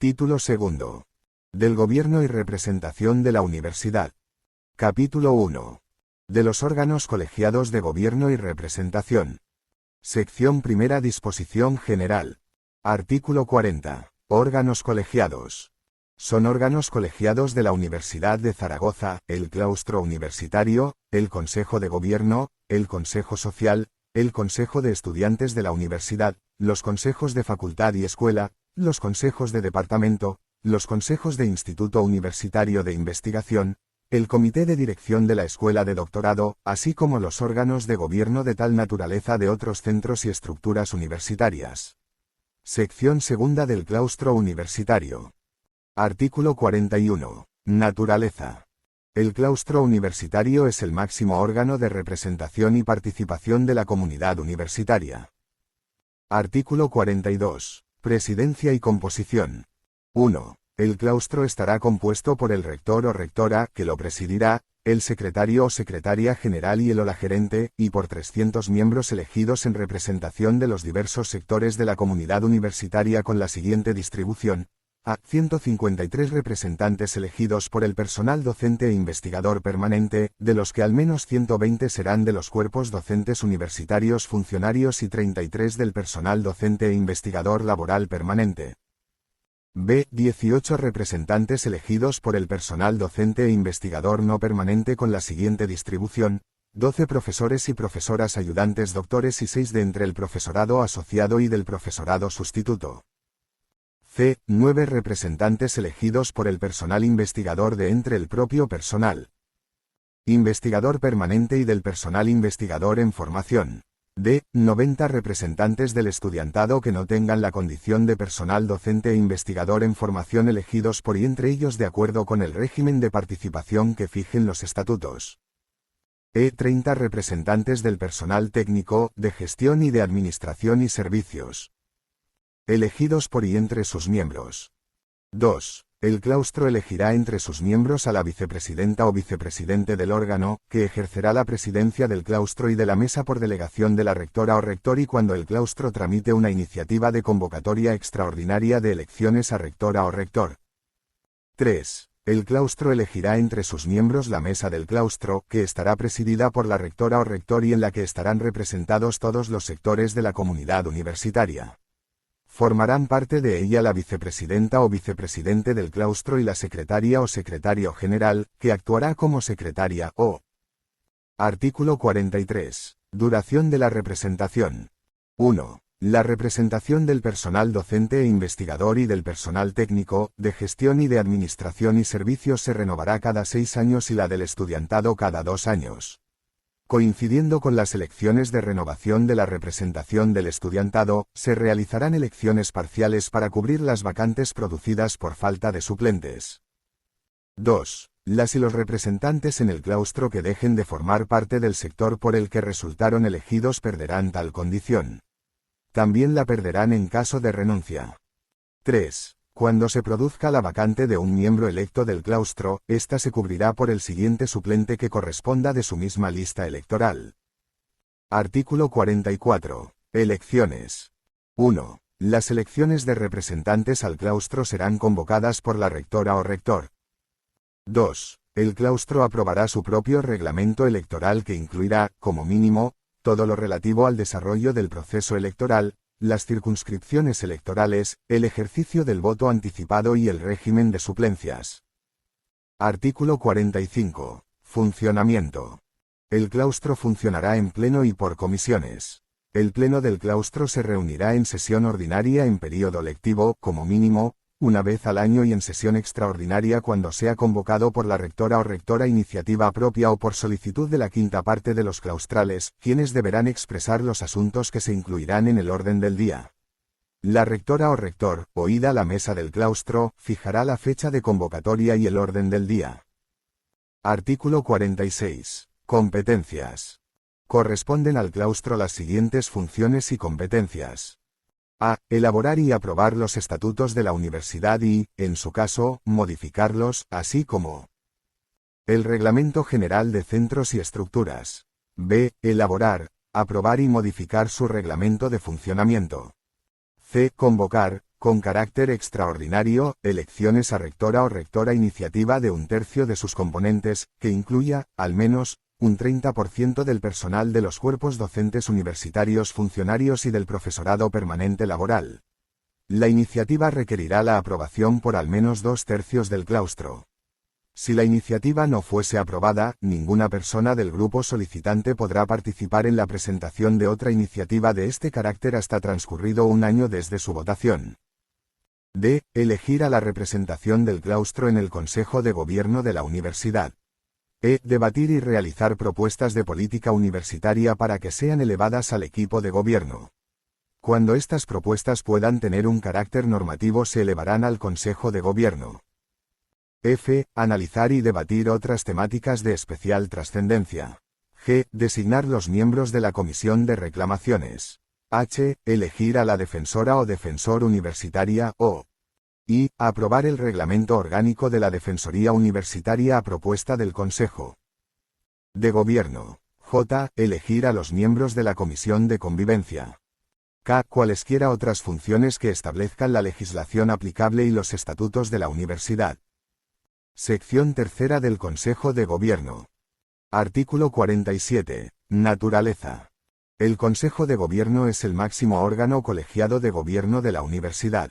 Título segundo. Del Gobierno y representación de la Universidad. Capítulo 1. De los órganos colegiados de gobierno y representación. Sección primera. Disposición general. Artículo 40. Órganos colegiados. Son órganos colegiados de la Universidad de Zaragoza, el Claustro Universitario, el Consejo de Gobierno, el Consejo Social, el Consejo de Estudiantes de la Universidad, los consejos de facultad y escuela, los consejos de departamento, los consejos de Instituto Universitario de Investigación, el Comité de Dirección de la Escuela de Doctorado, así como los órganos de gobierno de tal naturaleza de otros centros y estructuras universitarias. Sección segunda del Claustro Universitario. Artículo 41. Naturaleza. El Claustro Universitario es el máximo órgano de representación y participación de la comunidad universitaria. Artículo 42. Presidencia y composición. 1. El claustro estará compuesto por el rector o rectora, que lo presidirá, el secretario o secretaria general y el o la gerente, y por 300 miembros elegidos en representación de los diversos sectores de la comunidad universitaria con la siguiente distribución. A. 153 representantes elegidos por el personal docente e investigador permanente, de los que al menos 120 serán de los cuerpos docentes universitarios funcionarios y 33 del personal docente e investigador laboral permanente. B. 18 representantes elegidos por el personal docente e investigador no permanente con la siguiente distribución. 12 profesores y profesoras ayudantes doctores y 6 de entre el profesorado asociado y del profesorado sustituto. C. 9 representantes elegidos por el personal investigador de entre el propio personal investigador permanente y del personal investigador en formación. D. 90 representantes del estudiantado que no tengan la condición de personal docente e investigador en formación elegidos por y entre ellos de acuerdo con el régimen de participación que fijen los estatutos. E. 30 representantes del personal técnico, de gestión y de administración y servicios elegidos por y entre sus miembros. 2. El claustro elegirá entre sus miembros a la vicepresidenta o vicepresidente del órgano, que ejercerá la presidencia del claustro y de la mesa por delegación de la rectora o rector y cuando el claustro tramite una iniciativa de convocatoria extraordinaria de elecciones a rectora o rector. 3. El claustro elegirá entre sus miembros la mesa del claustro, que estará presidida por la rectora o rector y en la que estarán representados todos los sectores de la comunidad universitaria. Formarán parte de ella la vicepresidenta o vicepresidente del claustro y la secretaria o secretario general, que actuará como secretaria o. Artículo 43. Duración de la representación. 1. La representación del personal docente e investigador y del personal técnico, de gestión y de administración y servicios se renovará cada 6 años y la del estudiantado cada 2 años. Coincidiendo con las elecciones de renovación de la representación del estudiantado, se realizarán elecciones parciales para cubrir las vacantes producidas por falta de suplentes. 2. Las y los representantes en el claustro que dejen de formar parte del sector por el que resultaron elegidos perderán tal condición. También la perderán en caso de renuncia. 3. Cuando se produzca la vacante de un miembro electo del claustro, ésta se cubrirá por el siguiente suplente que corresponda de su misma lista electoral. Artículo 44. Elecciones. 1. Las elecciones de representantes al claustro serán convocadas por la rectora o rector. 2. El claustro aprobará su propio reglamento electoral que incluirá, como mínimo, todo lo relativo al desarrollo del proceso electoral, las circunscripciones electorales, el ejercicio del voto anticipado y el régimen de suplencias. Artículo 45. Funcionamiento. El claustro funcionará en pleno y por comisiones. El pleno del claustro se reunirá en sesión ordinaria en período lectivo, como mínimo, una vez al año y en sesión extraordinaria cuando sea convocado por la rectora o rectora iniciativa propia o por solicitud de la quinta parte de los claustrales, quienes deberán expresar los asuntos que se incluirán en el orden del día. La rectora o rector, oída la mesa del claustro, fijará la fecha de convocatoria y el orden del día. Artículo 46. Competencias. Corresponden al claustro las siguientes funciones y competencias. A. Elaborar y aprobar los estatutos de la universidad y, en su caso, modificarlos, así como el Reglamento General de Centros y Estructuras. B. Elaborar, aprobar y modificar su reglamento de funcionamiento. C. Convocar, Con carácter extraordinario, elecciones a rectora o rectora iniciativa de 1/3 de sus componentes, que incluya, al menos, un 30% del personal de los cuerpos docentes universitarios funcionarios y del profesorado permanente laboral. La iniciativa requerirá la aprobación por al menos 2/3 del claustro. Si la iniciativa no fuese aprobada, ninguna persona del grupo solicitante podrá participar en la presentación de otra iniciativa de este carácter hasta transcurrido un año desde su votación. D. Elegir a la representación del claustro en el Consejo de Gobierno de la Universidad. E. Debatir y realizar propuestas de política universitaria para que sean elevadas al equipo de gobierno. Cuando estas propuestas puedan tener un carácter normativo se elevarán al Consejo de Gobierno. F. Analizar y debatir otras temáticas de especial trascendencia. G. Designar los miembros de la Comisión de Reclamaciones. H. Elegir a la defensora o defensor universitaria o I. Aprobar el reglamento orgánico de la Defensoría Universitaria a propuesta del Consejo de Gobierno. J. Elegir a los miembros de la Comisión de Convivencia. K. Cualesquiera otras funciones que establezcan la legislación aplicable y los estatutos de la universidad. Sección tercera del Consejo de Gobierno. Artículo 47. Naturaleza. El Consejo de Gobierno es el máximo órgano colegiado de gobierno de la universidad.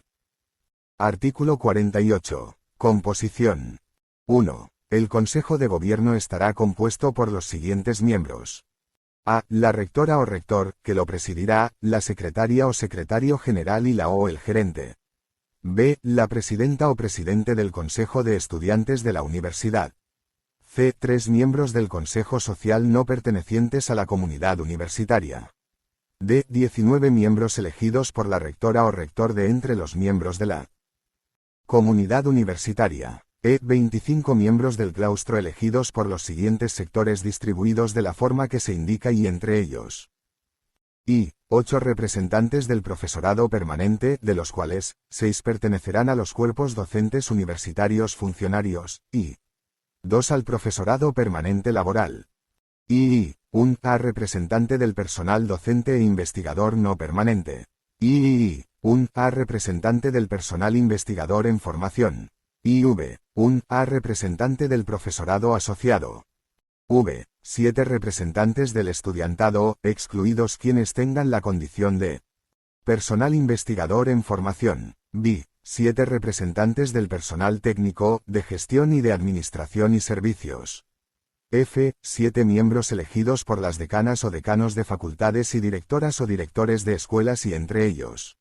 Artículo 48. Composición. 1. El Consejo de Gobierno estará compuesto por los siguientes miembros. A. La rectora o rector, que lo presidirá, la secretaria o secretario general y la o el gerente. B. La presidenta o presidente del Consejo de Estudiantes de la Universidad. C. 3 miembros del Consejo Social no pertenecientes a la comunidad universitaria. D. 19 miembros elegidos por la rectora o rector de entre los miembros de la comunidad universitaria. E. 25 miembros del claustro elegidos por los siguientes sectores distribuidos de la forma que se indica y entre ellos. I. 8 representantes del profesorado permanente, de los cuales 6 pertenecerán a los cuerpos docentes universitarios funcionarios, y 2 al profesorado permanente laboral. Y 1 A representante del personal docente e investigador no permanente. Y 1 A representante del personal investigador en formación. Y 1 A representante del profesorado asociado. 7 representantes del estudiantado, excluidos quienes tengan la condición de personal investigador en formación. 7 representantes del personal técnico, de gestión y de administración y servicios. 7 miembros elegidos por las decanas o decanos de facultades y directoras o directores de escuelas y entre ellos.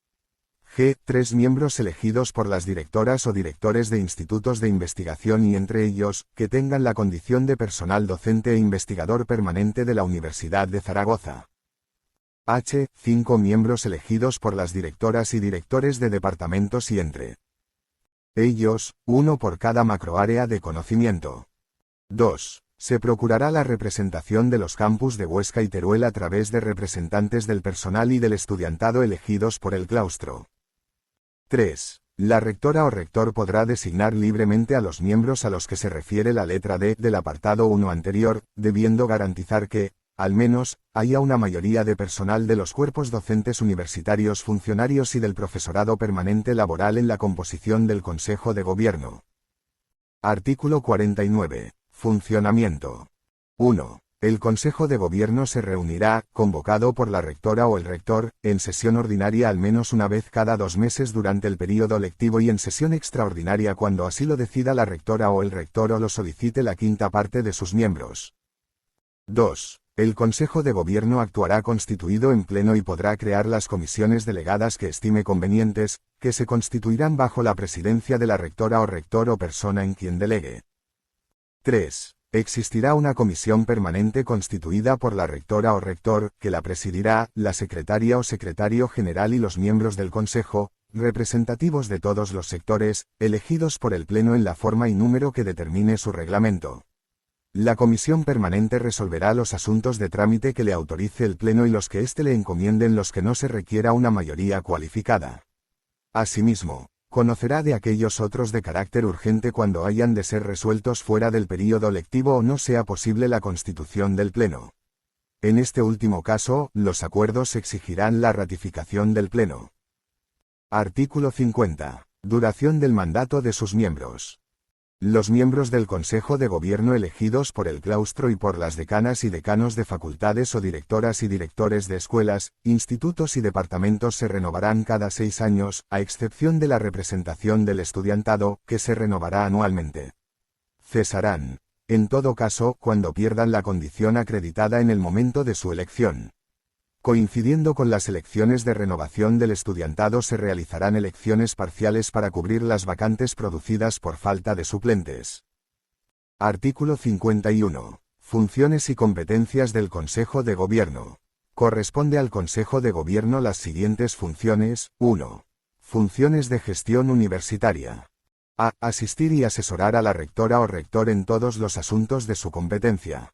3 miembros elegidos por las directoras o directores de institutos de investigación y entre ellos, que tengan la condición de personal docente e investigador permanente de la Universidad de Zaragoza. 5 miembros elegidos por las directoras y directores de departamentos y entre ellos, 1 por cada macroárea de conocimiento. 2. Se procurará la representación de los campus de Huesca y Teruel a través de representantes del personal y del estudiantado elegidos por el claustro. 3. La rectora o rector podrá designar libremente a los miembros a los que se refiere la letra D del apartado 1 anterior, debiendo garantizar que, al menos, haya una mayoría de personal de los cuerpos docentes universitarios funcionarios y del profesorado permanente laboral en la composición del Consejo de Gobierno. Artículo 49. Funcionamiento. 1. El Consejo de Gobierno se reunirá, convocado por la rectora o el rector, en sesión ordinaria al menos una vez cada 2 meses durante el período lectivo y en sesión extraordinaria cuando así lo decida la rectora o el rector o lo solicite la quinta parte de sus miembros. 2. El Consejo de Gobierno actuará constituido en pleno y podrá crear las comisiones delegadas que estime convenientes, que se constituirán bajo la presidencia de la rectora o rector o persona en quien delegue. 3. Existirá una comisión permanente constituida por la rectora o rector, que la presidirá, la secretaria o secretario general y los miembros del Consejo, representativos de todos los sectores, elegidos por el Pleno en la forma y número que determine su reglamento. La comisión permanente resolverá los asuntos de trámite que le autorice el Pleno y los que éste le encomiende en los que no se requiera una mayoría cualificada. Asimismo, conocerá de aquellos otros de carácter urgente cuando hayan de ser resueltos fuera del período lectivo o no sea posible la constitución del Pleno. En este último caso, los acuerdos exigirán la ratificación del Pleno. Artículo 50. Duración del mandato de sus miembros. Los miembros del Consejo de Gobierno elegidos por el claustro y por las decanas y decanos de facultades o directoras y directores de escuelas, institutos y departamentos se renovarán cada 6 años, a excepción de la representación del estudiantado, que se renovará anualmente. Cesarán, en todo caso, cuando pierdan la condición acreditada en el momento de su elección. Coincidiendo con las elecciones de renovación del estudiantado se realizarán elecciones parciales para cubrir las vacantes producidas por falta de suplentes. Artículo 51. Funciones y competencias del Consejo de Gobierno. Corresponde al Consejo de Gobierno las siguientes funciones. 1. Funciones de gestión universitaria. A. Asistir y asesorar a la rectora o rector en todos los asuntos de su competencia.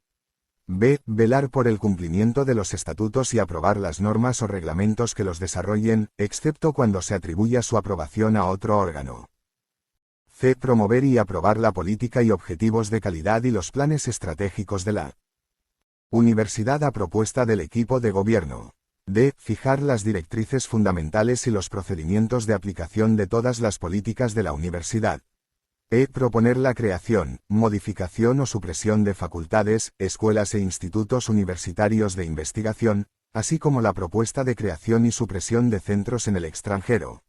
B. Velar por el cumplimiento de los estatutos y aprobar las normas o reglamentos que los desarrollen, excepto cuando se atribuya su aprobación a otro órgano. C. Promover y aprobar la política y objetivos de calidad y los planes estratégicos de la universidad a propuesta del equipo de gobierno. D. Fijar las directrices fundamentales y los procedimientos de aplicación de todas las políticas de la universidad. E. Proponer la creación, modificación o supresión de facultades, escuelas e institutos universitarios de investigación, así como la propuesta de creación y supresión de centros en el extranjero.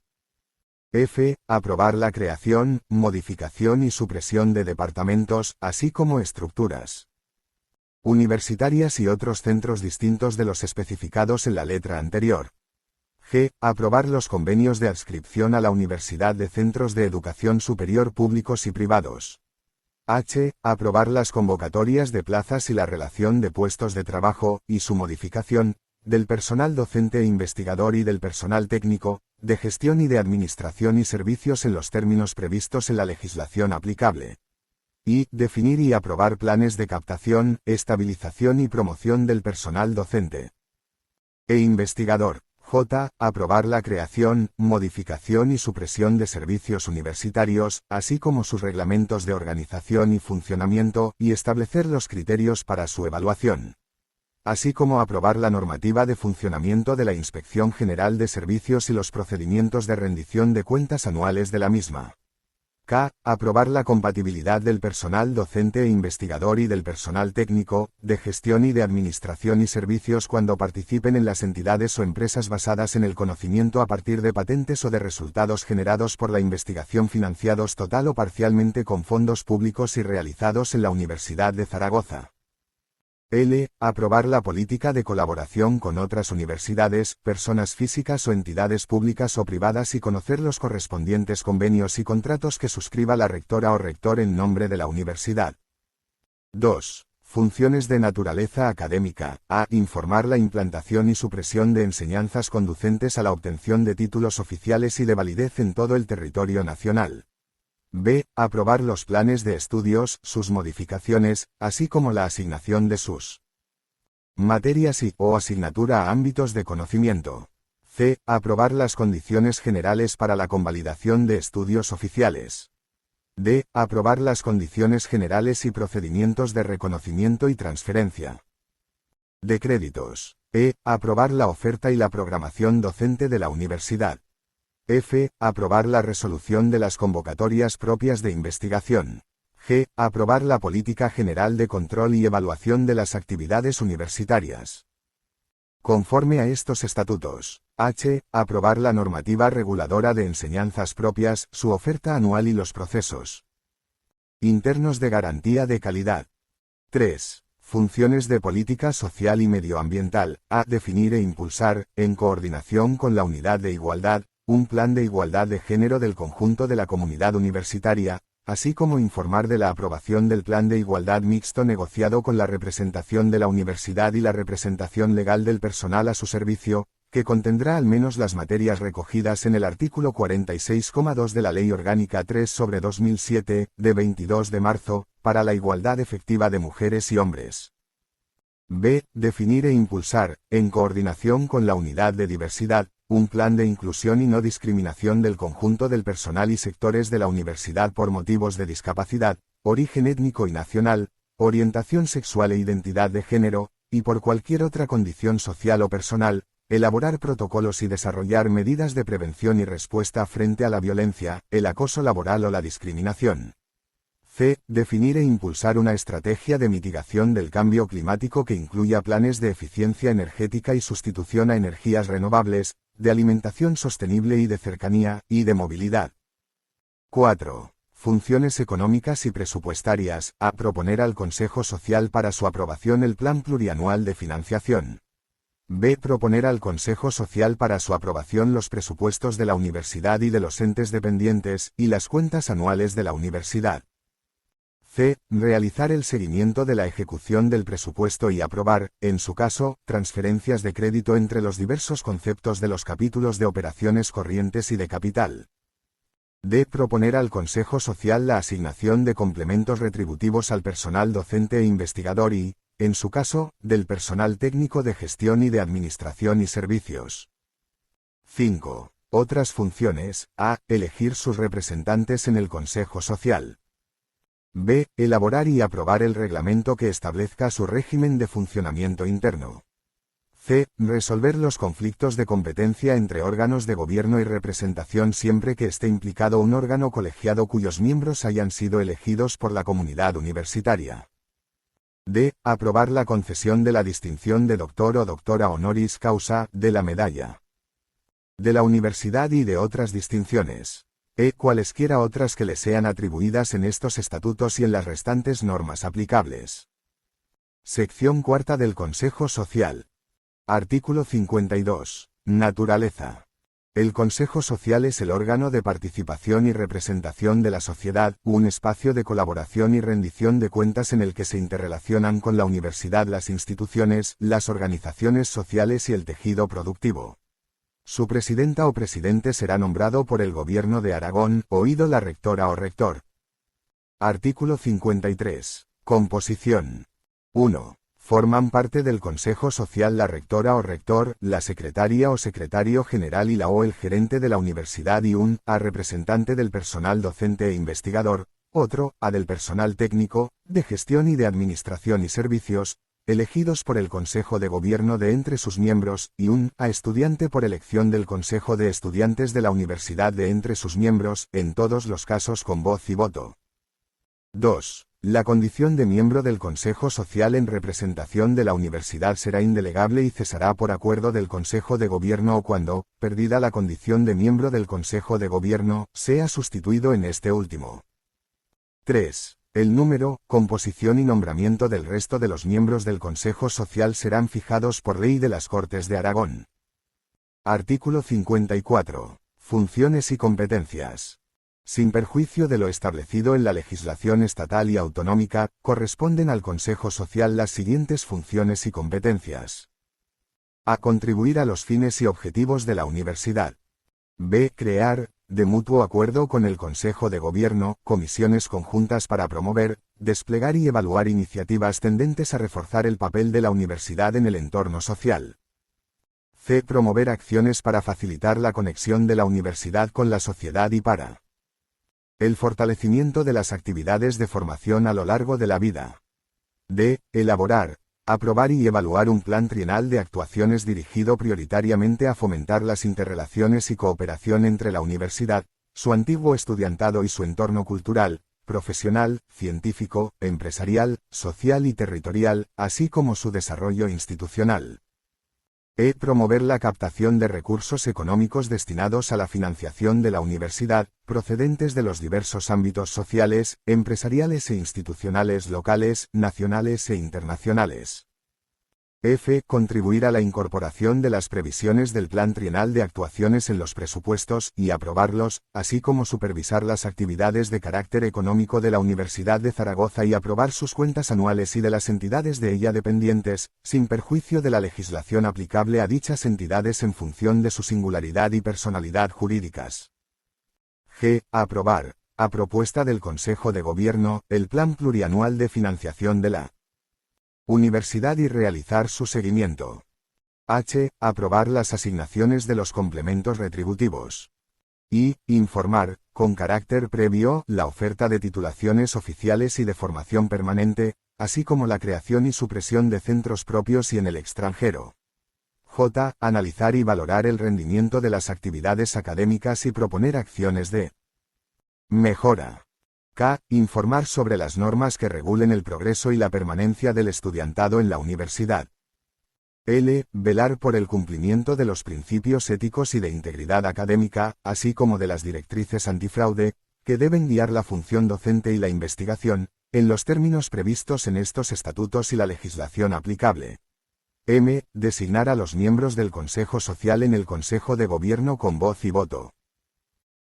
F. Aprobar la creación, modificación y supresión de departamentos, así como estructuras universitarias y otros centros distintos de los especificados en la letra anterior. G. Aprobar los convenios de adscripción a la universidad de centros de educación superior públicos y privados. H. Aprobar las convocatorias de plazas y la relación de puestos de trabajo, y su modificación, del personal docente e investigador y del personal técnico, de gestión y de administración y servicios en los términos previstos en la legislación aplicable. I. Definir y aprobar planes de captación, estabilización y promoción del personal docente e investigador. J. Aprobar la creación, modificación y supresión de servicios universitarios, así como sus reglamentos de organización y funcionamiento, y establecer los criterios para su evaluación. Así como aprobar la normativa de funcionamiento de la Inspección General de Servicios y los procedimientos de rendición de cuentas anuales de la misma. K. Aprobar la compatibilidad del personal docente e investigador y del personal técnico, de gestión y de administración y servicios cuando participen en las entidades o empresas basadas en el conocimiento a partir de patentes o de resultados generados por la investigación financiados total o parcialmente con fondos públicos y realizados en la Universidad de Zaragoza. L. Aprobar la política de colaboración con otras universidades, personas físicas o entidades públicas o privadas y conocer los correspondientes convenios y contratos que suscriba la rectora o rector en nombre de la universidad. 2. Funciones de naturaleza académica. A. Informar la implantación y supresión de enseñanzas conducentes a la obtención de títulos oficiales y de validez en todo el territorio nacional. B. Aprobar los planes de estudios, sus modificaciones, así como la asignación de sus materias o asignatura a ámbitos de conocimiento. C. Aprobar las condiciones generales para la convalidación de estudios oficiales. D. Aprobar las condiciones generales y procedimientos de reconocimiento y transferencia de créditos. E. Aprobar la oferta y la programación docente de la universidad. F. Aprobar la resolución de las convocatorias propias de investigación. G. Aprobar la política general de control y evaluación de las actividades universitarias. Conforme a estos estatutos. H. Aprobar la normativa reguladora de enseñanzas propias, su oferta anual y los procesos internos de garantía de calidad. 3. Funciones de política social y medioambiental. A. Definir e impulsar, en coordinación con la Unidad de Igualdad, un plan de igualdad de género del conjunto de la comunidad universitaria, así como informar de la aprobación del plan de igualdad mixto negociado con la representación de la universidad y la representación legal del personal a su servicio, que contendrá al menos las materias recogidas en el artículo 46,2 de la Ley Orgánica 3/2007, de 22 de marzo, para la igualdad efectiva de mujeres y hombres. B. Definir e impulsar, en coordinación con la Unidad de Diversidad, un plan de inclusión y no discriminación del conjunto del personal y sectores de la universidad por motivos de discapacidad, origen étnico y nacional, orientación sexual e identidad de género, y por cualquier otra condición social o personal, Elaborar protocolos y desarrollar medidas de prevención y respuesta frente a la violencia, el acoso laboral o la discriminación. C. Definir e impulsar una estrategia de mitigación del cambio climático que incluya planes de eficiencia energética y sustitución a energías renovables, de alimentación sostenible y de cercanía, y de movilidad. 4. Funciones económicas y presupuestarias. A. Proponer al Consejo Social para su aprobación el Plan Plurianual de Financiación. B. Proponer al Consejo Social para su aprobación los presupuestos de la universidad y de los entes dependientes, y las cuentas anuales de la universidad. C. Realizar el seguimiento de la ejecución del presupuesto y aprobar, en su caso, transferencias de crédito entre los diversos conceptos de los capítulos de operaciones corrientes y de capital. D. Proponer al Consejo Social la asignación de complementos retributivos al personal docente e investigador y, en su caso, del personal técnico de gestión y de administración y servicios. 5. Otras funciones. A. Elegir sus representantes en el Consejo Social. B. Elaborar y aprobar el reglamento que establezca su régimen de funcionamiento interno. C. Resolver los conflictos de competencia entre órganos de gobierno y representación siempre que esté implicado un órgano colegiado cuyos miembros hayan sido elegidos por la comunidad universitaria. D. Aprobar la concesión de la distinción de doctor o doctora honoris causa, de la medalla de la universidad y de otras distinciones. E. Cualesquiera otras que le sean atribuidas en estos estatutos y en las restantes normas aplicables. Sección cuarta del Consejo Social. Artículo 52. Naturaleza. El Consejo Social es el órgano de participación y representación de la sociedad, un espacio de colaboración y rendición de cuentas en el que se interrelacionan con la universidad las instituciones, las organizaciones sociales y el tejido productivo. Su presidenta o presidente será nombrado por el Gobierno de Aragón, oído la rectora o rector. Artículo 53. Composición. 1. Forman parte del Consejo Social la rectora o rector, la secretaria o secretario general y la o el gerente de la universidad y un A representante del personal docente e investigador, otro A del personal técnico, de gestión y de administración y servicios, elegidos por el Consejo de Gobierno de entre sus miembros, y un A estudiante por elección del Consejo de Estudiantes de la Universidad de entre sus miembros, en todos los casos con voz y voto. 2. La condición de miembro del Consejo Social en representación de la universidad será indelegable y cesará por acuerdo del Consejo de Gobierno o cuando, perdida la condición de miembro del Consejo de Gobierno, sea sustituido en este último. 3. El número, composición y nombramiento del resto de los miembros del Consejo Social serán fijados por ley de las Cortes de Aragón. Artículo 54. Funciones y competencias. Sin perjuicio de lo establecido en la legislación estatal y autonómica, corresponden al Consejo Social las siguientes funciones y competencias. A. Contribuir a los fines y objetivos de la universidad. B. Crear, de mutuo acuerdo con el Consejo de Gobierno, comisiones conjuntas para promover, desplegar y evaluar iniciativas tendentes a reforzar el papel de la universidad en el entorno social. C. Promover acciones para facilitar la conexión de la universidad con la sociedad y para el fortalecimiento de las actividades de formación a lo largo de la vida. D. Elaborar, aprobar y evaluar un plan trienal de actuaciones dirigido prioritariamente a fomentar las interrelaciones y cooperación entre la universidad, su antiguo estudiantado y su entorno cultural, profesional, científico, empresarial, social y territorial, así como su desarrollo institucional. E. Promover la captación de recursos económicos destinados a la financiación de la universidad, procedentes de los diversos ámbitos sociales, empresariales e institucionales locales, nacionales e internacionales. F. Contribuir a la incorporación de las previsiones del Plan Trienal de Actuaciones en los presupuestos y aprobarlos, así como supervisar las actividades de carácter económico de la Universidad de Zaragoza y aprobar sus cuentas anuales y de las entidades de ella dependientes, sin perjuicio de la legislación aplicable a dichas entidades en función de su singularidad y personalidad jurídicas. G. Aprobar, a propuesta del Consejo de Gobierno, el Plan Plurianual de Financiación de la Universidad y realizar su seguimiento. H. Aprobar las asignaciones de los complementos retributivos. I. Informar, con carácter previo, la oferta de titulaciones oficiales y de formación permanente, así como la creación y supresión de centros propios y en el extranjero. J. Analizar y valorar el rendimiento de las actividades académicas y proponer acciones de mejora. K. Informar sobre las normas que regulen el progreso y la permanencia del estudiantado en la universidad. L. Velar por el cumplimiento de los principios éticos y de integridad académica, así como de las directrices antifraude, que deben guiar la función docente y la investigación, en los términos previstos en estos estatutos y la legislación aplicable. M. Designar a los miembros del Consejo Social en el Consejo de Gobierno con voz y voto.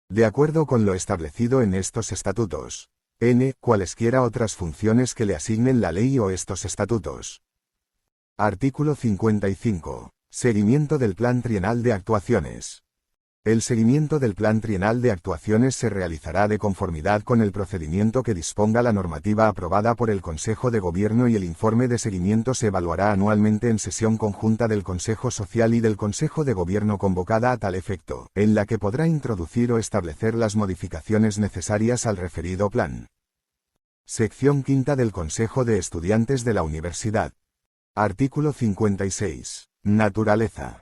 De acuerdo con lo establecido en estos estatutos. N. Cualesquiera otras funciones que le asignen la ley o estos estatutos. Artículo 55. Seguimiento del Plan Trienal de Actuaciones. El seguimiento del Plan Trienal de Actuaciones se realizará de conformidad con el procedimiento que disponga la normativa aprobada por el Consejo de Gobierno y el informe de seguimiento se evaluará anualmente en sesión conjunta del Consejo Social y del Consejo de Gobierno convocada a tal efecto, en la que podrá introducir o establecer las modificaciones necesarias al referido plan. Sección quinta del Consejo de Estudiantes de la Universidad. Artículo 56. Naturaleza.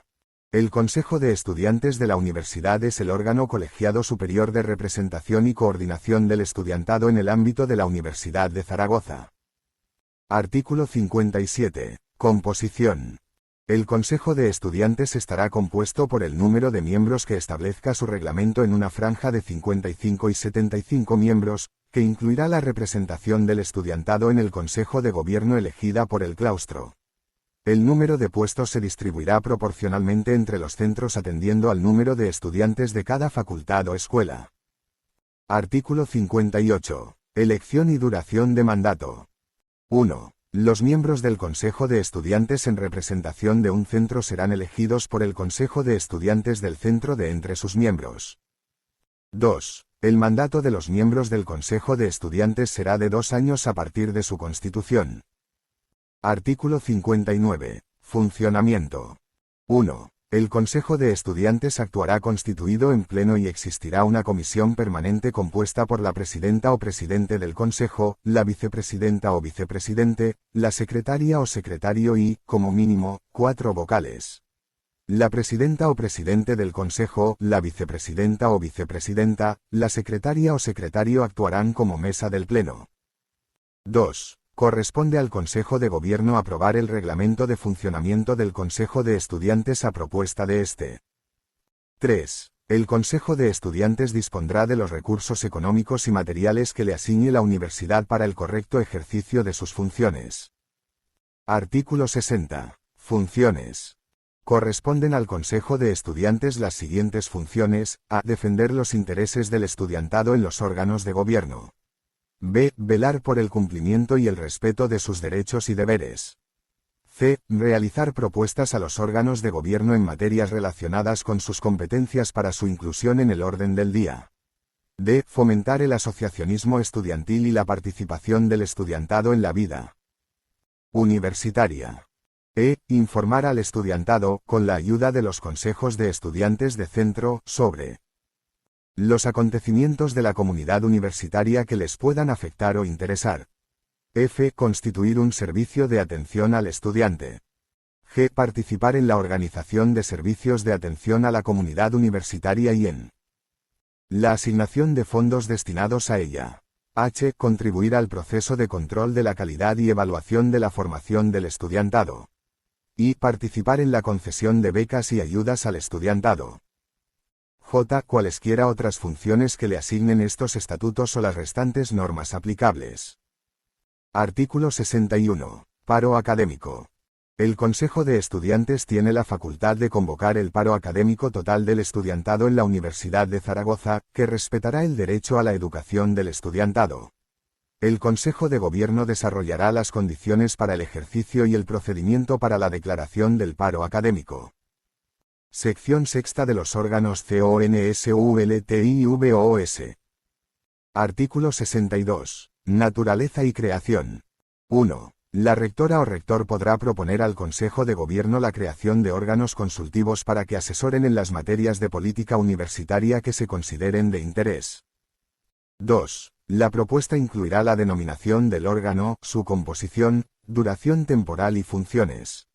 El Consejo de Estudiantes de la Universidad es el órgano colegiado superior de representación y coordinación del estudiantado en el ámbito de la Universidad de Zaragoza. Artículo 57. Composición. El Consejo de Estudiantes estará compuesto por el número de miembros que establezca su reglamento en una franja de 55 y 75 miembros, que incluirá la representación del estudiantado en el Consejo de Gobierno elegida por el claustro. El número de puestos se distribuirá proporcionalmente entre los centros atendiendo al número de estudiantes de cada facultad o escuela. Artículo 58. Elección y duración de mandato. 1. Los miembros del Consejo de Estudiantes en representación de un centro serán elegidos por el Consejo de Estudiantes del centro de entre sus miembros. 2. El mandato de los miembros del Consejo de Estudiantes será de 2 años a partir de su constitución. Artículo 59. Funcionamiento. 1. El Consejo de Estudiantes actuará constituido en pleno y existirá una comisión permanente compuesta por la presidenta o presidente del Consejo, la vicepresidenta o vicepresidente, la secretaria o secretario y, como mínimo, 4 vocales. La presidenta o presidente del Consejo, la vicepresidenta o vicepresidenta, la secretaria o secretario actuarán como mesa del Pleno. 2. Corresponde al Consejo de Gobierno aprobar el reglamento de funcionamiento del Consejo de Estudiantes a propuesta de este. 3. El Consejo de Estudiantes dispondrá de los recursos económicos y materiales que le asigne la universidad para el correcto ejercicio de sus funciones. Artículo 60. Funciones. Corresponden al Consejo de Estudiantes las siguientes funciones: a. Defender los intereses del estudiantado en los órganos de gobierno. B. Velar por el cumplimiento y el respeto de sus derechos y deberes. C. Realizar propuestas a los órganos de gobierno en materias relacionadas con sus competencias para su inclusión en el orden del día. D. Fomentar el asociacionismo estudiantil y la participación del estudiantado en la vida universitaria. E. Informar al estudiantado, con la ayuda de los consejos de estudiantes de centro, sobre los acontecimientos de la comunidad universitaria que les puedan afectar o interesar. F. Constituir un servicio de atención al estudiante. G. Participar en la organización de servicios de atención a la comunidad universitaria y en la asignación de fondos destinados a ella. H. Contribuir al proceso de control de la calidad y evaluación de la formación del estudiantado. I. Participar en la concesión de becas y ayudas al estudiantado. J. Cualesquiera otras funciones que le asignen estos estatutos o las restantes normas aplicables. Artículo 61. Paro académico. El Consejo de Estudiantes tiene la facultad de convocar el paro académico total del estudiantado en la Universidad de Zaragoza, que respetará el derecho a la educación del estudiantado. El Consejo de Gobierno desarrollará las condiciones para el ejercicio y el procedimiento para la declaración del paro académico. Sección sexta de los órganos CONSULTIVOOS. Artículo 62. Naturaleza y creación. 1. La rectora o rector podrá proponer al Consejo de Gobierno la creación de órganos consultivos para que asesoren en las materias de política universitaria que se consideren de interés. 2. La propuesta incluirá la denominación del órgano, su composición, duración temporal y funciones.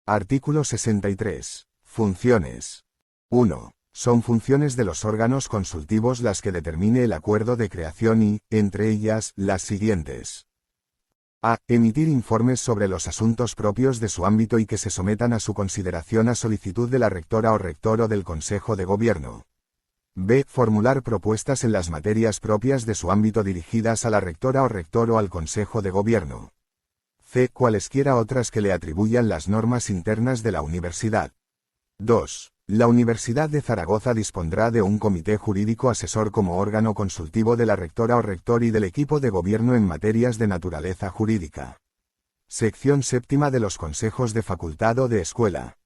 Artículo 63. Funciones. 1. Son funciones de los órganos consultivos las que determine el acuerdo de creación y, entre ellas, las siguientes. A. Emitir informes sobre los asuntos propios de su ámbito y que se sometan a su consideración a solicitud de la rectora o rector o del Consejo de Gobierno. B. Formular propuestas en las materias propias de su ámbito dirigidas a la rectora o rector o al Consejo de Gobierno. C. Cualesquiera otras que le atribuyan las normas internas de la universidad. 2. La Universidad de Zaragoza dispondrá de un comité jurídico asesor como órgano consultivo de la rectora o rector y del equipo de gobierno en materias de naturaleza jurídica. Sección séptima de los consejos de facultad o de escuela.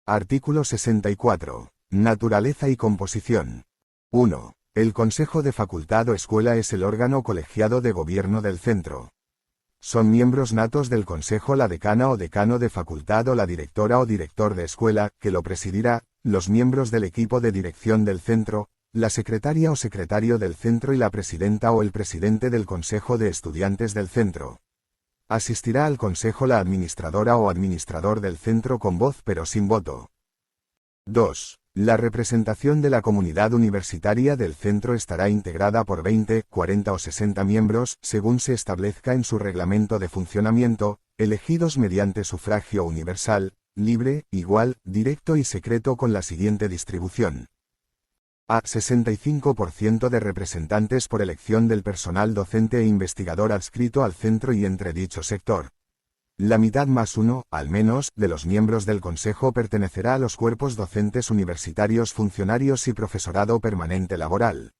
Artículo 64. Naturaleza y composición. 1. El Consejo de Facultad o Escuela es el órgano colegiado de gobierno del centro. Son miembros natos del Consejo la decana o decano de facultad o la directora o director de escuela, que lo presidirá, los miembros del equipo de dirección del centro, la secretaria o secretario del centro y la presidenta o el presidente del Consejo de Estudiantes del centro. Asistirá al consejo la administradora o administrador del centro con voz pero sin voto. 2. La representación de la comunidad universitaria del centro estará integrada por 20, 40 o 60 miembros, según se establezca en su reglamento de funcionamiento, elegidos mediante sufragio universal, libre, igual, directo y secreto con la siguiente distribución. A. 65% de representantes por elección del personal docente e investigador adscrito al centro y entre dicho sector. La mitad más uno, al menos, de los miembros del Consejo pertenecerá a los cuerpos docentes universitarios, funcionarios y profesorado permanente laboral.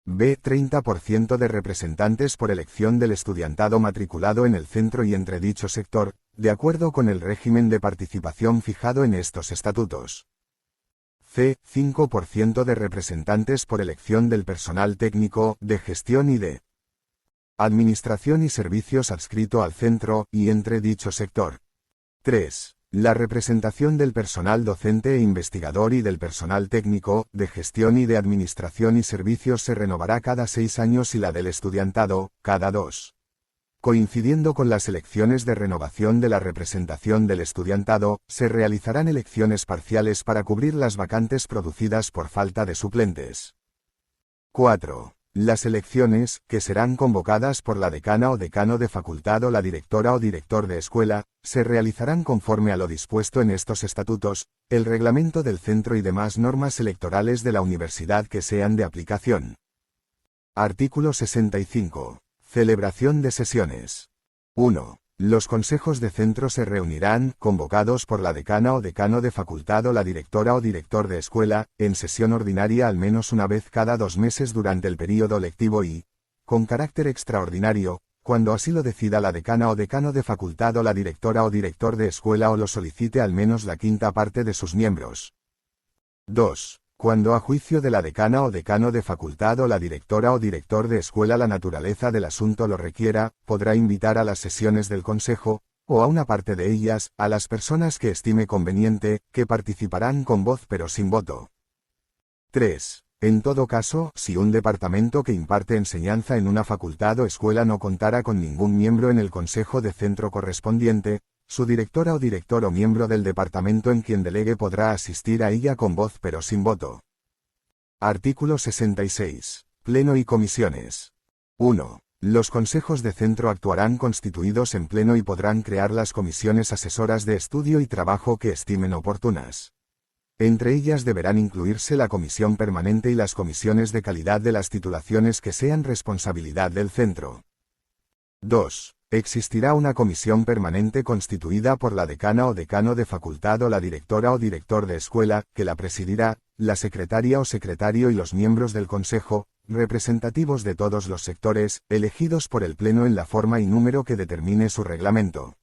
B. 30% de representantes por elección del estudiantado matriculado en el centro y entre dicho sector, de acuerdo con el régimen de participación fijado en estos estatutos. C. 5% de representantes por elección del personal técnico, de gestión y de administración y servicios adscrito al centro, y entre dicho sector. 3. La representación del personal docente e investigador y del personal técnico, de gestión y de administración y servicios se renovará cada 6 años y la del estudiantado, cada 2. Coincidiendo con las elecciones de renovación de la representación del estudiantado, se realizarán elecciones parciales para cubrir las vacantes producidas por falta de suplentes. 4. Las elecciones, que serán convocadas por la decana o decano de facultad o la directora o director de escuela, se realizarán conforme a lo dispuesto en estos estatutos, el reglamento del centro y demás normas electorales de la universidad que sean de aplicación. Artículo 65. Celebración de sesiones. 1. Los consejos de centro se reunirán, convocados por la decana o decano de facultad o la directora o director de escuela, en sesión ordinaria al menos una vez cada 2 meses durante el período lectivo y, con carácter extraordinario, cuando así lo decida la decana o decano de facultad o la directora o director de escuela o lo solicite al menos la quinta parte de sus miembros. 2. Cuando a juicio de la decana o decano de facultad o la directora o director de escuela la naturaleza del asunto lo requiera, podrá invitar a las sesiones del consejo, o a una parte de ellas, a las personas que estime conveniente, que participarán con voz pero sin voto. 3. En todo caso, si un departamento que imparte enseñanza en una facultad o escuela no contara con ningún miembro en el consejo de centro correspondiente, su directora o director o miembro del departamento en quien delegue podrá asistir a ella con voz pero sin voto. Artículo 66. Pleno y comisiones. 1. Los consejos de centro actuarán constituidos en pleno y podrán crear las comisiones asesoras de estudio y trabajo que estimen oportunas. Entre ellas deberán incluirse la comisión permanente y las comisiones de calidad de las titulaciones que sean responsabilidad del centro. 2. Existirá una comisión permanente constituida por la decana o decano de facultad o la directora o director de escuela, que la presidirá, la secretaria o secretario y los miembros del consejo, representativos de todos los sectores, elegidos por el Pleno en la forma y número que determine su reglamento.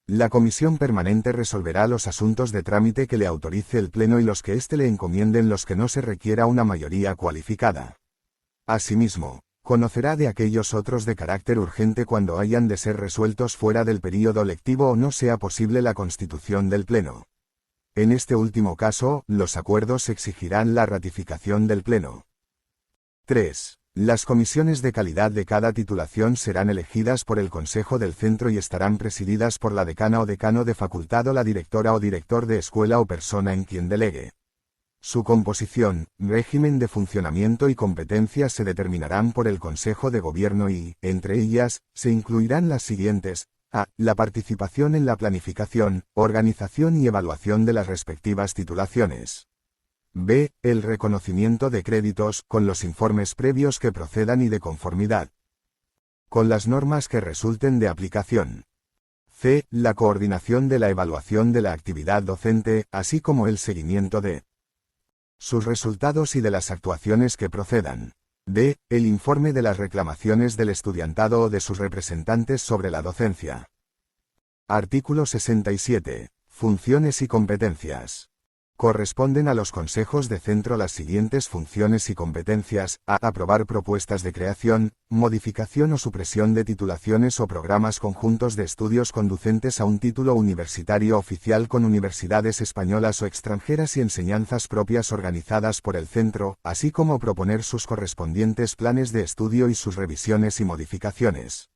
La comisión permanente resolverá los asuntos de trámite que le autorice el Pleno y los que éste le encomienden los que no se requiera una mayoría cualificada. Asimismo, conocerá de aquellos otros de carácter urgente cuando hayan de ser resueltos fuera del período lectivo o no sea posible la constitución del Pleno. En este último caso, los acuerdos exigirán la ratificación del Pleno. 3. Las comisiones de calidad de cada titulación serán elegidas por el Consejo del Centro y estarán presididas por la decana o decano de facultad o la directora o director de escuela o persona en quien delegue. Su composición, régimen de funcionamiento y competencias se determinarán por el Consejo de Gobierno y, entre ellas, se incluirán las siguientes: a. La participación en la planificación, organización y evaluación de las respectivas titulaciones. B. El reconocimiento de créditos, con los informes previos que procedan y de conformidad con las normas que resulten de aplicación. C. La coordinación de la evaluación de la actividad docente, así como el seguimiento de sus resultados y de las actuaciones que procedan. D. El informe de las reclamaciones del estudiantado o de sus representantes sobre la docencia. Artículo 67. Funciones y competencias. Corresponden a los consejos de centro las siguientes funciones y competencias: a. Aprobar propuestas de creación, modificación o supresión de titulaciones o programas conjuntos de estudios conducentes a un título universitario oficial con universidades españolas o extranjeras y enseñanzas propias organizadas por el centro, así como proponer sus correspondientes planes de estudio y sus revisiones y modificaciones.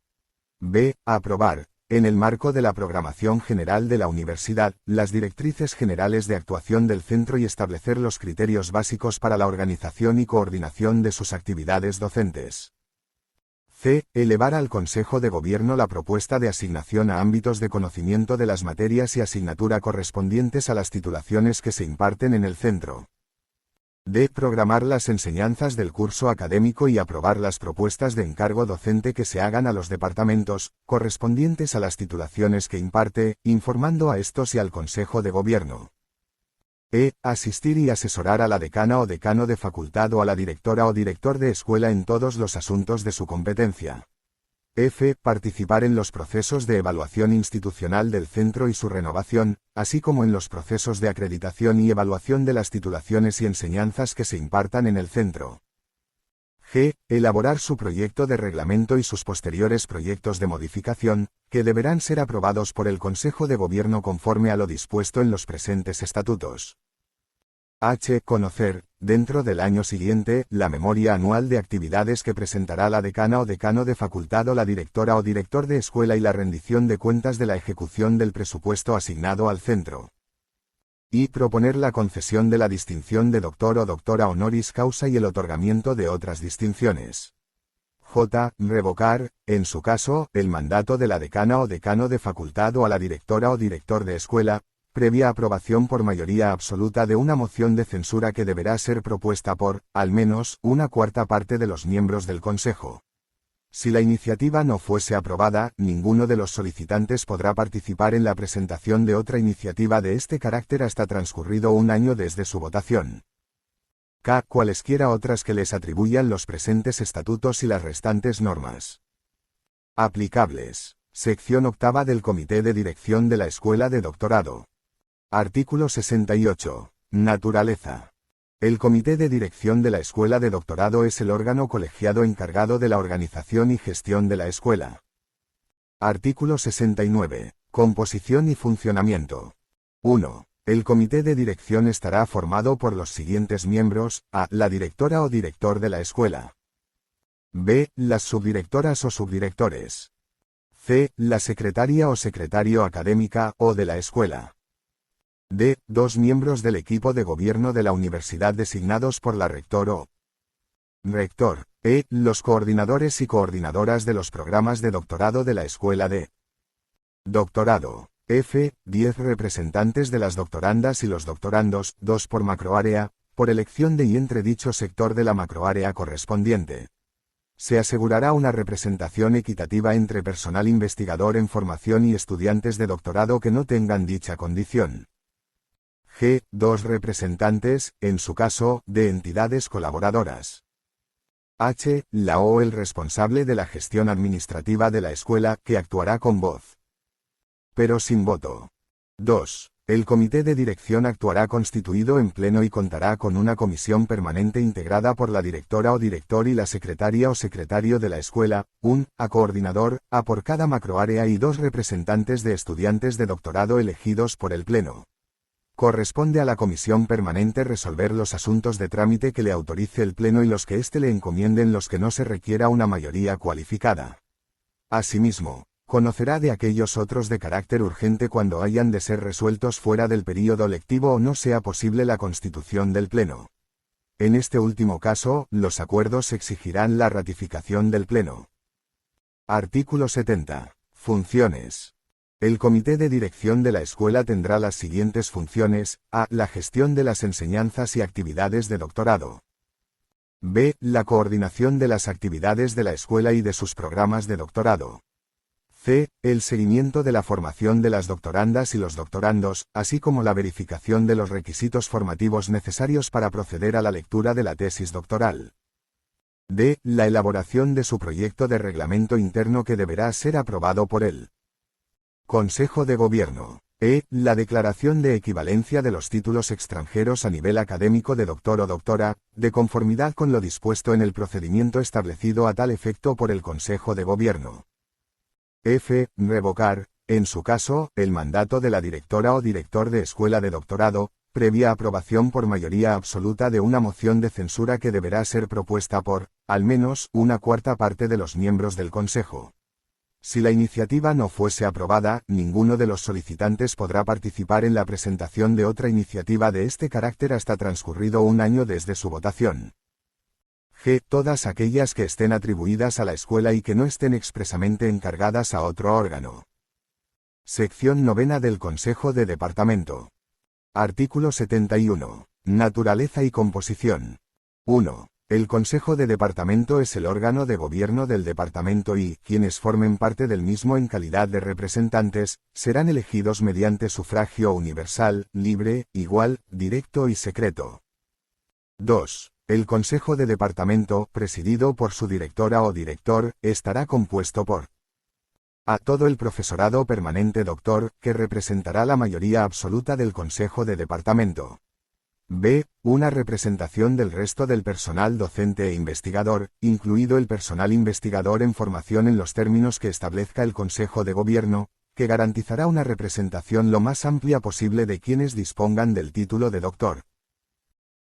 b. Aprobar, en el marco de la programación general de la universidad, las directrices generales de actuación del centro y establecer los criterios básicos para la organización y coordinación de sus actividades docentes. C. Elevar al Consejo de Gobierno la propuesta de asignación a ámbitos de conocimiento de las materias y asignatura correspondientes a las titulaciones que se imparten en el centro. D. Programar las enseñanzas del curso académico y aprobar las propuestas de encargo docente que se hagan a los departamentos, correspondientes a las titulaciones que imparte, informando a estos y al Consejo de Gobierno. E. Asistir y asesorar a la decana o decano de facultad o a la directora o director de escuela en todos los asuntos de su competencia. F. Participar en los procesos de evaluación institucional del centro y su renovación, así como en los procesos de acreditación y evaluación de las titulaciones y enseñanzas que se impartan en el centro. G. Elaborar su proyecto de reglamento y sus posteriores proyectos de modificación, que deberán ser aprobados por el Consejo de Gobierno conforme a lo dispuesto en los presentes estatutos. H. Conocer, dentro del año siguiente, la memoria anual de actividades que presentará la decana o decano de facultad o la directora o director de escuela y la rendición de cuentas de la ejecución del presupuesto asignado al centro. Y proponer la concesión de la distinción de doctor o doctora honoris causa y el otorgamiento de otras distinciones. J. Revocar, en su caso, el mandato de la decana o decano de facultad o a la directora o director de escuela, previa aprobación por mayoría absoluta de una moción de censura que deberá ser propuesta por, al menos, una cuarta parte de los miembros del Consejo. Si la iniciativa no fuese aprobada, ninguno de los solicitantes podrá participar en la presentación de otra iniciativa de este carácter hasta transcurrido un año desde su votación. K. Cualesquiera otras que les atribuyan los presentes estatutos y las restantes normas aplicables. Sección octava del Comité de Dirección de la Escuela de Doctorado. Artículo 68. Naturaleza. El Comité de Dirección de la Escuela de Doctorado es el órgano colegiado encargado de la organización y gestión de la escuela. Artículo 69. Composición y funcionamiento. 1. El Comité de Dirección estará formado por los siguientes miembros: a. La directora o director de la escuela. b. Las subdirectoras o subdirectores. c. La secretaria o secretario académica o de la escuela. D. 2 miembros del equipo de gobierno de la universidad designados por la rector o rector. E. Los coordinadores y coordinadoras de los programas de doctorado de la escuela de doctorado. F. 10 representantes de las doctorandas y los doctorandos, 2 por macroárea, por elección de y entre dicho sector de la macroárea correspondiente. Se asegurará una representación equitativa entre personal investigador en formación y estudiantes de doctorado que no tengan dicha condición. G. 2 representantes, en su caso, de entidades colaboradoras. H. La o el responsable de la gestión administrativa de la escuela, que actuará con voz, pero sin voto. 2. El comité de dirección actuará constituido en pleno y contará con una comisión permanente integrada por la directora o director y la secretaria o secretario de la escuela, un a coordinador, a por cada macroárea y 2 representantes de estudiantes de doctorado elegidos por el pleno. Corresponde a la Comisión Permanente resolver los asuntos de trámite que le autorice el Pleno y los que éste le encomiende en los que no se requiera una mayoría cualificada. Asimismo, conocerá de aquellos otros de carácter urgente cuando hayan de ser resueltos fuera del período lectivo o no sea posible la constitución del Pleno. En este último caso, los acuerdos exigirán la ratificación del Pleno. Artículo 70. Funciones. El Comité de Dirección de la Escuela tendrá las siguientes funciones: a. La gestión de las enseñanzas y actividades de doctorado. b. La coordinación de las actividades de la escuela y de sus programas de doctorado. c. El seguimiento de la formación de las doctorandas y los doctorandos, así como la verificación de los requisitos formativos necesarios para proceder a la lectura de la tesis doctoral. d. La elaboración de su proyecto de reglamento interno que deberá ser aprobado por el Consejo de Gobierno. e. La declaración de equivalencia de los títulos extranjeros a nivel académico de doctor o doctora, de conformidad con lo dispuesto en el procedimiento establecido a tal efecto por el Consejo de Gobierno. f. Revocar, en su caso, el mandato de la directora o director de escuela de doctorado, previa aprobación por mayoría absoluta de una moción de censura que deberá ser propuesta por, al menos, una cuarta parte de los miembros del Consejo. Si la iniciativa no fuese aprobada, ninguno de los solicitantes podrá participar en la presentación de otra iniciativa de este carácter hasta transcurrido un año desde su votación. g. Todas aquellas que estén atribuidas a la escuela y que no estén expresamente encargadas a otro órgano. Sección 9 del Consejo de Departamento. Artículo 71. Naturaleza y composición. 1. El Consejo de Departamento es el órgano de gobierno del departamento y, quienes formen parte del mismo en calidad de representantes, serán elegidos mediante sufragio universal, libre, igual, directo y secreto. 2. El Consejo de Departamento, presidido por su directora o director, estará compuesto por a. Todo el profesorado permanente doctor, que representará la mayoría absoluta del Consejo de Departamento. b. Una representación del resto del personal docente e investigador, incluido el personal investigador en formación en los términos que establezca el Consejo de Gobierno, que garantizará una representación lo más amplia posible de quienes dispongan del título de doctor.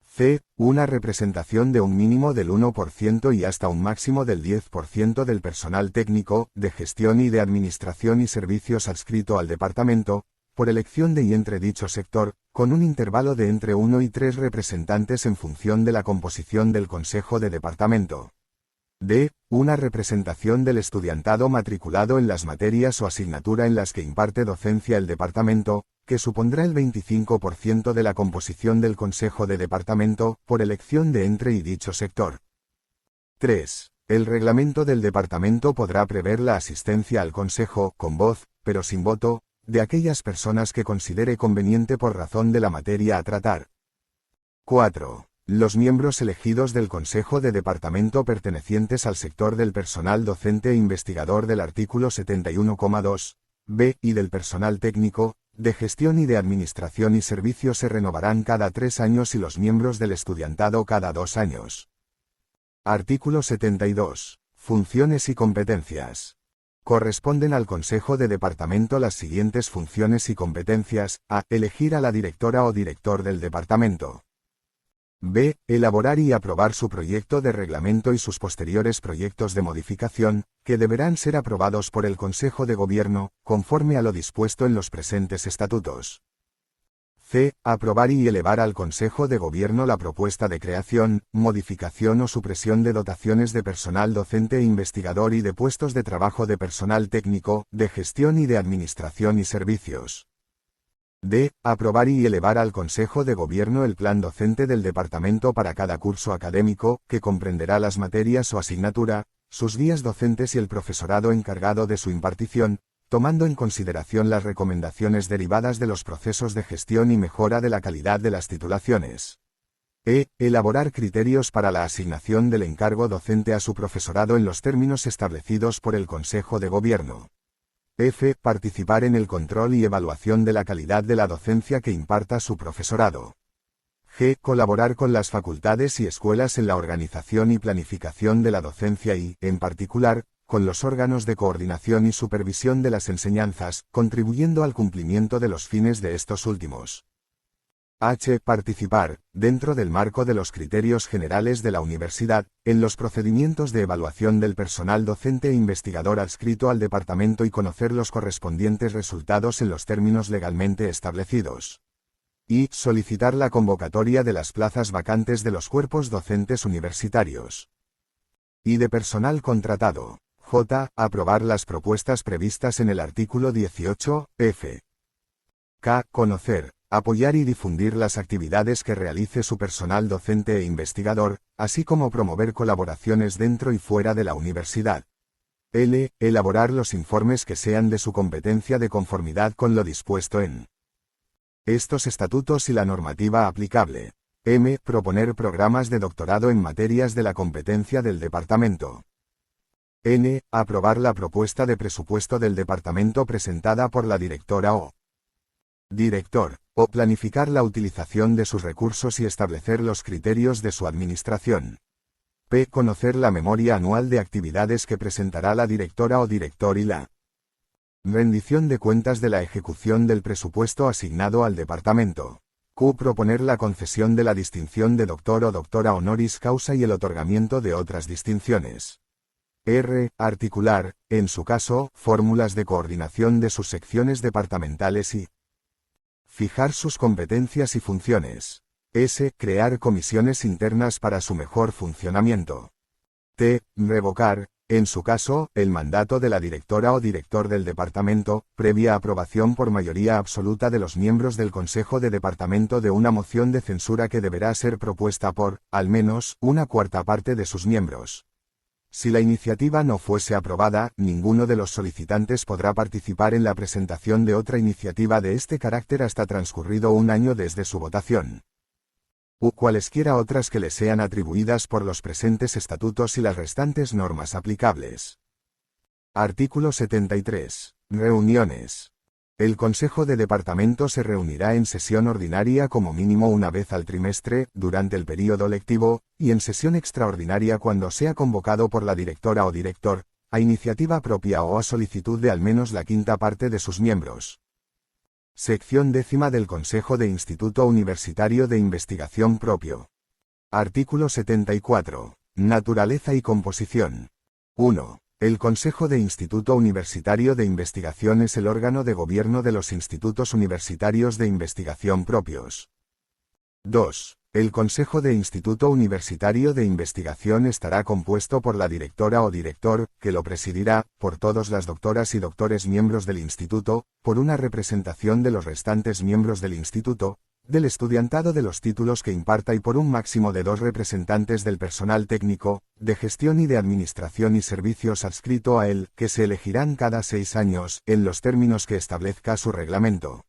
c. Una representación de un mínimo del 1% y hasta un máximo del 10% del personal técnico, de gestión y de administración y servicios adscrito al departamento, por elección de y entre dicho sector, con un intervalo de entre 1 y 3 representantes en función de la composición del Consejo de Departamento. d. Una representación del estudiantado matriculado en las materias o asignatura en las que imparte docencia el departamento, que supondrá el 25% de la composición del Consejo de Departamento, por elección de entre y dicho sector. 3. El reglamento del departamento podrá prever la asistencia al Consejo, con voz, pero sin voto, de aquellas personas que considere conveniente por razón de la materia a tratar. 4. Los miembros elegidos del Consejo de Departamento pertenecientes al sector del personal docente e investigador del artículo 71,2, b, y del personal técnico, de gestión y de administración y servicios se renovarán cada 3 años y los miembros del estudiantado cada 2 años. Artículo 72. Funciones y competencias. Corresponden al Consejo de Departamento las siguientes funciones y competencias: a. Elegir a la directora o director del departamento. b. Elaborar y aprobar su proyecto de reglamento y sus posteriores proyectos de modificación, que deberán ser aprobados por el Consejo de Gobierno, conforme a lo dispuesto en los presentes estatutos. c. Aprobar y elevar al Consejo de Gobierno la propuesta de creación, modificación o supresión de dotaciones de personal docente e investigador y de puestos de trabajo de personal técnico, de gestión y de administración y servicios. d. Aprobar y elevar al Consejo de Gobierno el plan docente del departamento para cada curso académico, que comprenderá las materias o asignatura, sus guías docentes y el profesorado encargado de su impartición, tomando en consideración las recomendaciones derivadas de los procesos de gestión y mejora de la calidad de las titulaciones. e. Elaborar criterios para la asignación del encargo docente a su profesorado en los términos establecidos por el Consejo de Gobierno. f. Participar en el control y evaluación de la calidad de la docencia que imparta su profesorado. g. Colaborar con las facultades y escuelas en la organización y planificación de la docencia y, en particular, con los órganos de coordinación y supervisión de las enseñanzas, contribuyendo al cumplimiento de los fines de estos últimos. H. Participar, dentro del marco de los criterios generales de la universidad, en los procedimientos de evaluación del personal docente e investigador adscrito al departamento y conocer los correspondientes resultados en los términos legalmente establecidos. I. Solicitar la convocatoria de las plazas vacantes de los cuerpos docentes universitarios. Y de personal contratado. J. Aprobar las propuestas previstas en el artículo 18, f. K. Conocer, apoyar y difundir las actividades que realice su personal docente e investigador, así como promover colaboraciones dentro y fuera de la universidad. L. Elaborar los informes que sean de su competencia de conformidad con lo dispuesto en estos estatutos y la normativa aplicable. M. Proponer programas de doctorado en materias de la competencia del departamento. N. Aprobar la propuesta de presupuesto del departamento presentada por la directora o director, o planificar la utilización de sus recursos y establecer los criterios de su administración. P. Conocer la memoria anual de actividades que presentará la directora o director y la rendición de cuentas de la ejecución del presupuesto asignado al departamento. Q. Proponer la concesión de la distinción de doctor o doctora honoris causa y el otorgamiento de otras distinciones. R. Articular, en su caso, fórmulas de coordinación de sus secciones departamentales y fijar sus competencias y funciones. S. Crear comisiones internas para su mejor funcionamiento. T. Revocar, en su caso, el mandato de la directora o director del departamento, previa aprobación por mayoría absoluta de los miembros del Consejo de Departamento de una moción de censura que deberá ser propuesta por, al menos, una cuarta parte de sus miembros. Si la iniciativa no fuese aprobada, ninguno de los solicitantes podrá participar en la presentación de otra iniciativa de este carácter hasta transcurrido un año desde su votación. U cualesquiera otras que le sean atribuidas por los presentes estatutos y las restantes normas aplicables. Artículo 73. Reuniones. El Consejo de Departamento se reunirá en sesión ordinaria como mínimo una vez al trimestre, durante el período lectivo, y en sesión extraordinaria cuando sea convocado por la directora o director, a iniciativa propia o a solicitud de al menos la quinta parte de sus miembros. Sección 10 del Consejo de Instituto Universitario de Investigación propio. Artículo 74. Naturaleza y composición. 1. El Consejo de Instituto Universitario de Investigación es el órgano de gobierno de los institutos universitarios de investigación propios. 2. El Consejo de Instituto Universitario de Investigación estará compuesto por la directora o director, que lo presidirá, por todas las doctoras y doctores miembros del instituto, por una representación de los restantes miembros del instituto, del estudiantado de los títulos que imparta y por un máximo de 2 representantes del personal técnico, de gestión y de administración y servicios adscrito a él, que se elegirán cada 6 años, en los términos que establezca su reglamento.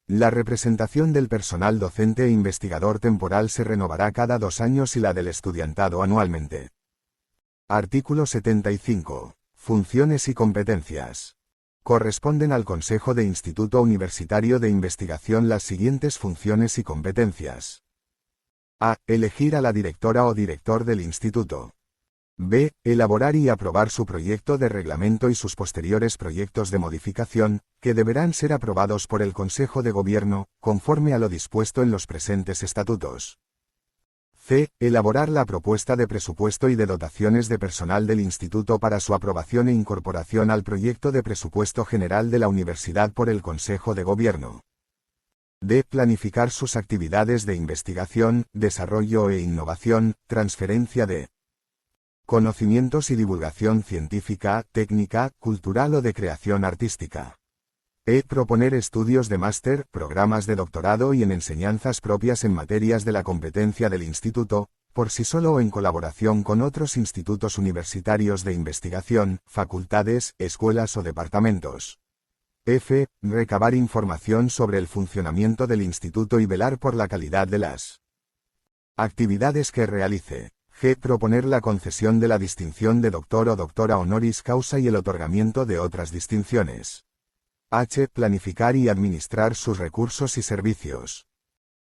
La representación del personal docente e investigador temporal se renovará cada 2 años y la del estudiantado anualmente. Artículo 75. Funciones y competencias. Corresponden al Consejo de Instituto Universitario de Investigación las siguientes funciones y competencias. A. Elegir a la directora o director del instituto. B. Elaborar y aprobar su proyecto de reglamento y sus posteriores proyectos de modificación, que deberán ser aprobados por el Consejo de Gobierno, conforme a lo dispuesto en los presentes estatutos. C. Elaborar la propuesta de presupuesto y de dotaciones de personal del instituto para su aprobación e incorporación al proyecto de presupuesto general de la universidad por el Consejo de Gobierno. D. Planificar sus actividades de investigación, desarrollo e innovación, transferencia de conocimientos y divulgación científica, técnica, cultural o de creación artística. E. Proponer estudios de máster, programas de doctorado y en enseñanzas propias en materias de la competencia del instituto, por sí solo o en colaboración con otros institutos universitarios de investigación, facultades, escuelas o departamentos. F. Recabar información sobre el funcionamiento del instituto y velar por la calidad de las actividades que realice. G. Proponer la concesión de la distinción de doctor o doctora honoris causa y el otorgamiento de otras distinciones. H. Planificar y administrar sus recursos y servicios.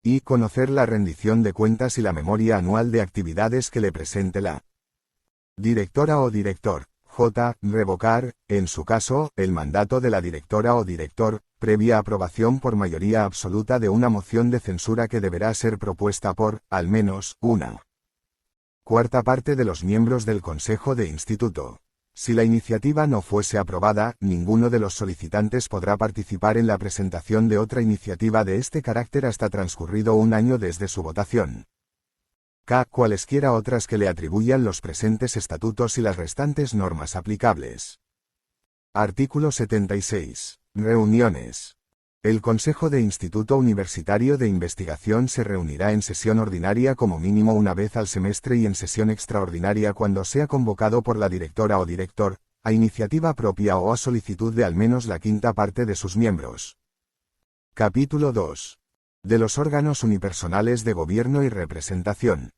I. Conocer la rendición de cuentas y la memoria anual de actividades que le presente la directora o director. J. Revocar, en su caso, el mandato de la directora o director, previa aprobación por mayoría absoluta de una moción de censura que deberá ser propuesta por, al menos, una cuarta parte de los miembros del Consejo de Instituto. Si la iniciativa no fuese aprobada, ninguno de los solicitantes podrá participar en la presentación de otra iniciativa de este carácter hasta transcurrido un año desde su votación. K. Cualesquiera otras que le atribuyan los presentes estatutos y las restantes normas aplicables. Artículo 76. Reuniones. El Consejo de Instituto Universitario de Investigación se reunirá en sesión ordinaria como mínimo una vez al semestre y en sesión extraordinaria cuando sea convocado por la directora o director, a iniciativa propia o a solicitud de al menos la quinta parte de sus miembros. Capítulo 2. De los órganos unipersonales de gobierno y representación.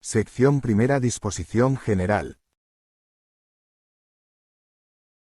Sección primera. Disposición general.